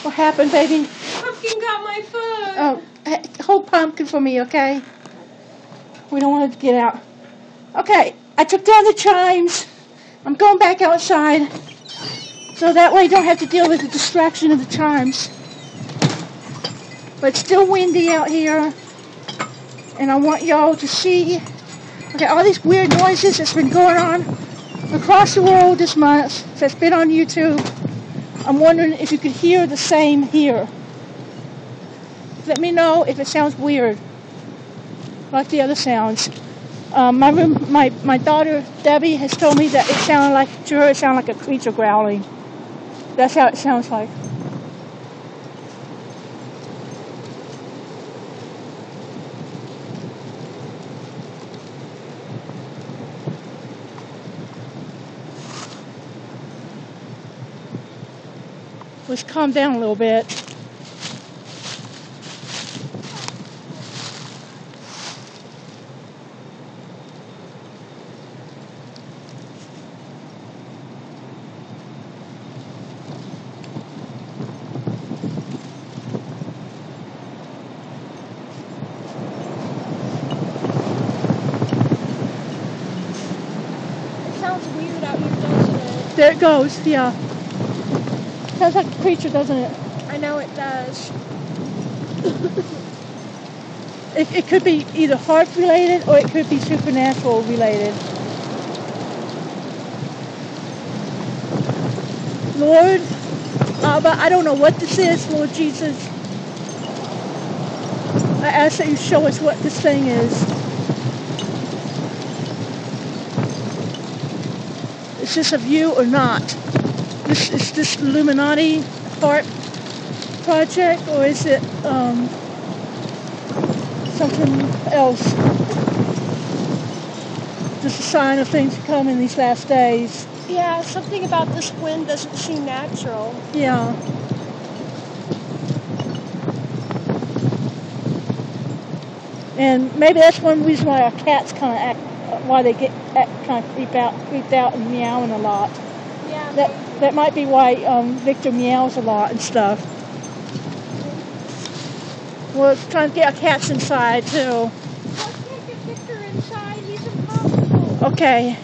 What happened, baby? Pumpkin got my foot. Oh, hold Pumpkin for me, okay? We don't want it to get out. Okay, I took down the chimes. I'm going back outside. So that way you don't have to deal with the distraction of the chimes. But it's still windy out here. And I want y'all to see, okay, all these weird noises that's been going on across the world this month, that's been on YouTube. I'm wondering if you could hear the same here. Let me know if it sounds weird, like the other sounds. My daughter Debbie has told me that it sounded like, to her, it sounded like a creature growling. That's how it sounds like. Let's calm down a little bit. It sounds weird out here, doesn't it? There it goes, yeah. Sounds like a creature, doesn't it? I know it does. It could be either heart related or it could be supernatural related. Lord, but I don't know what this is, Lord Jesus. I ask that you show us what this thing is. Is this of you or not? Is this Illuminati heart project, or is it something else? Just a sign of things to come in these last days. Yeah, something about this wind doesn't seem natural. Yeah. And maybe that's one reason why our cats kind of act, why they get kind of creeped out and meowing a lot. Yeah. That might be why Victor meows a lot and stuff. We're trying to get our cats inside too. Let's take Victor inside. He's impossible. Okay.